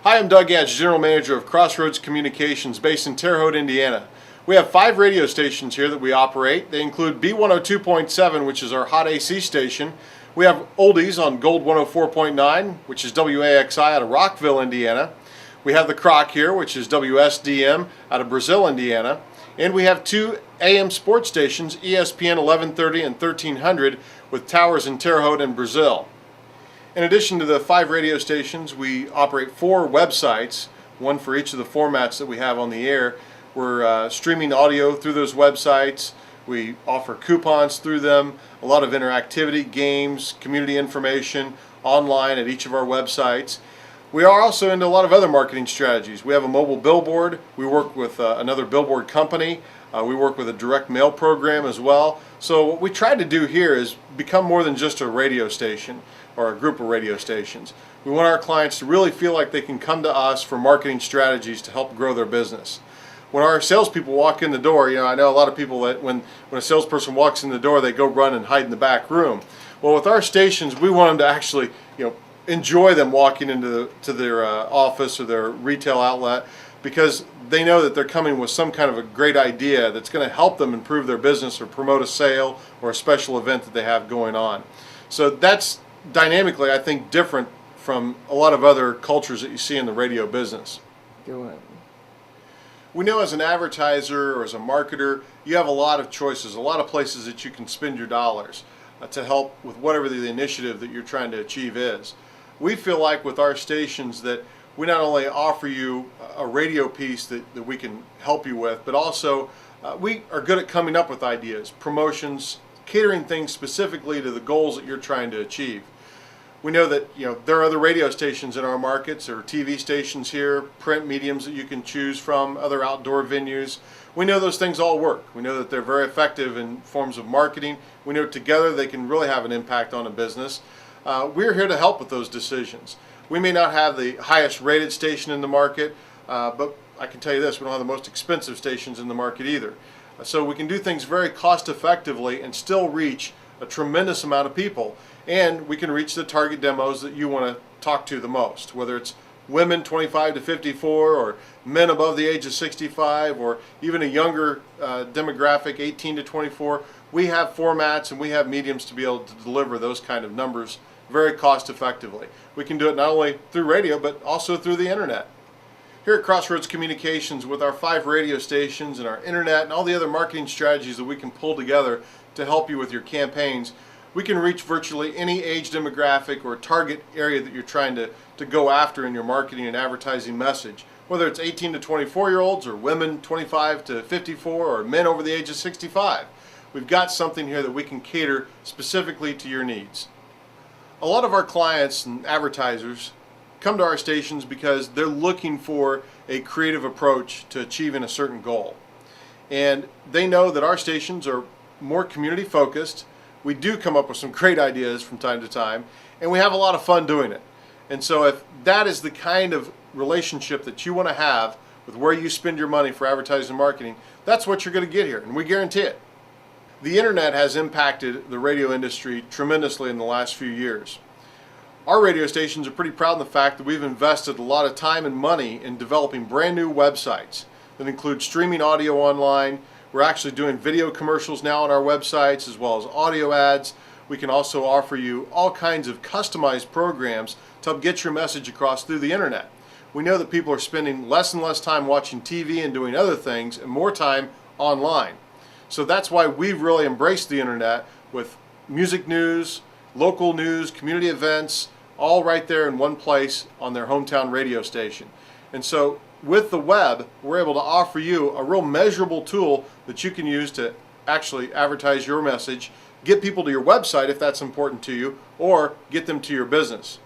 Hi, I'm Doug Gadge, General Manager of Crossroads Communications based in Terre Haute, Indiana. We have 5 radio stations here that we operate. They include B102.7, which is our hot AC station. We have oldies on Gold 104.9, which is WAXI out of Rockville, Indiana. We have the Croc here, which is WSDM out of Brazil, Indiana. And we have 2 AM sports stations, ESPN 1130 and 1300, with towers in Terre Haute and Brazil. In addition to the 5 radio stations, we operate 4 websites, one for each of the formats that we have on the air. We're streaming audio through those websites. We offer coupons through them, a lot of interactivity, games, community information online at each of our websites. We are also into a lot of other marketing strategies. We have a mobile billboard. We work with another billboard company. We work with a direct mail program as well. So what we try to do here is become more than just a radio station or a group of radio stations. We want our clients to really feel like they can come to us for marketing strategies to help grow their business. When our salespeople walk in the door, I know a lot of people that when a salesperson walks in the door, they go run and hide in the back room. Well, with our stations, we want them to actually, enjoy them walking into their office or their retail outlet, because they know that they're coming with some kind of a great idea that's going to help them improve their business or promote a sale or a special event that they have going on. So that's dynamically, I think, different from a lot of other cultures that you see in the radio business. Go on. We know as an advertiser or as a marketer, you have a lot of choices, a lot of places that you can spend your dollars to help with whatever the initiative that you're trying to achieve is. We feel like with our stations that we not only offer you a radio piece that we can help you with, but also we are good at coming up with ideas, promotions, catering things specifically to the goals that you're trying to achieve. We know that there are other radio stations in our markets, or TV stations here, print mediums that you can choose from, other outdoor venues. We know those things all work. We know that they're very effective in forms of marketing. We know together they can really have an impact on a business. We're here to help with those decisions. We may not have the highest rated station in the market, but I can tell you this, we don't have the most expensive stations in the market either. So we can do things very cost effectively and still reach a tremendous amount of people. And we can reach the target demos that you want to talk to the most, whether it's women 25 to 54 or men above the age of 65 or even a younger demographic 18 to 24. We have formats and we have mediums to be able to deliver those kind of numbers very cost effectively. We can do it not only through radio but also through the internet. Here at Crossroads Communications, with our 5 radio stations and our internet and all the other marketing strategies that we can pull together to help you with your campaigns, we can reach virtually any age demographic or target area that you're trying to go after in your marketing and advertising message. Whether it's 18 to 24-year-olds or women 25 to 54 or men over the age of 65. We've got something here that we can cater specifically to your needs. A lot of our clients and advertisers come to our stations because they're looking for a creative approach to achieving a certain goal. And they know that our stations are more community focused. We do come up with some great ideas from time to time, and we have a lot of fun doing it. And so if that is the kind of relationship that you want to have with where you spend your money for advertising and marketing, that's what you're going to get here, and we guarantee it. The internet has impacted the radio industry tremendously in the last few years. Our radio stations are pretty proud of the fact that we've invested a lot of time and money in developing brand new websites that include streaming audio online. We're actually doing video commercials now on our websites as well as audio ads. We can also offer you all kinds of customized programs to help get your message across through the internet. We know that people are spending less and less time watching TV and doing other things and more time online. So that's why we've really embraced the internet with music news, local news, community events, all right there in one place on their hometown radio station. And so with the web, we're able to offer you a real measurable tool that you can use to actually advertise your message, get people to your website if that's important to you, or get them to your business.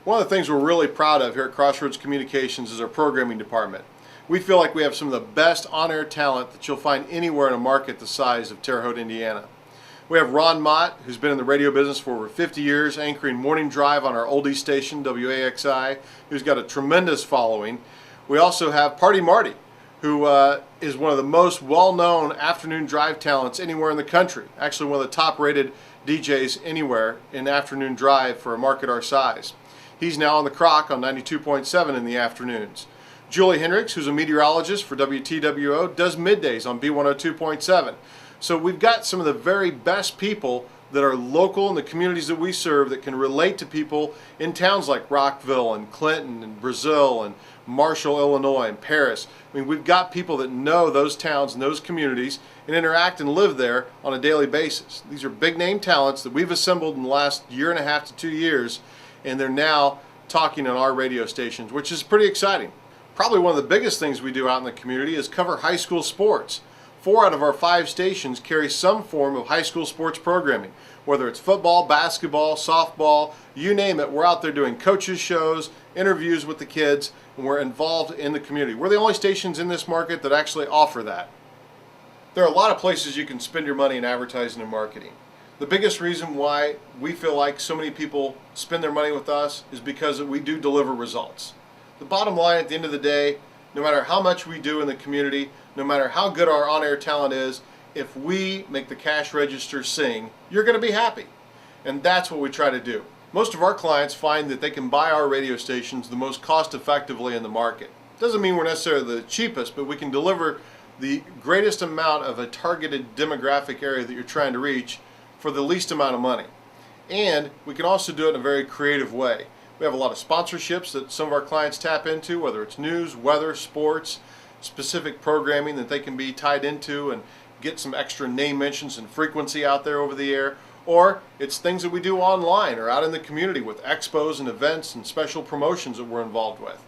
One of the things we're really proud of here at Crossroads Communications is our programming department. We feel like we have some of the best on-air talent that you'll find anywhere in a market the size of Terre Haute, Indiana. We have Ron Mott, who's been in the radio business for over 50 years, anchoring Morning Drive on our oldie station, WAXI, who's got a tremendous following. We also have Party Marty, who is one of the most well-known afternoon drive talents anywhere in the country. Actually one of the top-rated DJs anywhere in afternoon drive for a market our size. He's now on the Croc on 92.7 in the afternoons. Julie Hendricks, who's a meteorologist for WTWO, does middays on B102.7. So we've got some of the very best people that are local in the communities that we serve that can relate to people in towns like Rockville and Clinton and Brazil and Marshall, Illinois and Paris. I mean, we've got people that know those towns and those communities and interact and live there on a daily basis. These are big name talents that we've assembled in the last year and a half to 2 years, and they're now talking on our radio stations, which is pretty exciting. Probably one of the biggest things we do out in the community is cover high school sports. 4 out of our 5 stations carry some form of high school sports programming. Whether it's football, basketball, softball, you name it, we're out there doing coaches shows, interviews with the kids, and we're involved in the community. We're the only stations in this market that actually offer that. There are a lot of places you can spend your money in advertising and marketing. The biggest reason why we feel like so many people spend their money with us is because we do deliver results. The bottom line at the end of the day, no matter how much we do in the community, no matter how good our on-air talent is, if we make the cash register sing, you're going to be happy. And that's what we try to do. Most of our clients find that they can buy our radio stations the most cost effectively in the market. Doesn't mean we're necessarily the cheapest, but we can deliver the greatest amount of a targeted demographic area that you're trying to reach for the least amount of money. And we can also do it in a very creative way. We have a lot of sponsorships that some of our clients tap into, whether it's news, weather, sports, specific programming that they can be tied into and get some extra name mentions and frequency out there over the air, or it's things that we do online or out in the community with expos and events and special promotions that we're involved with.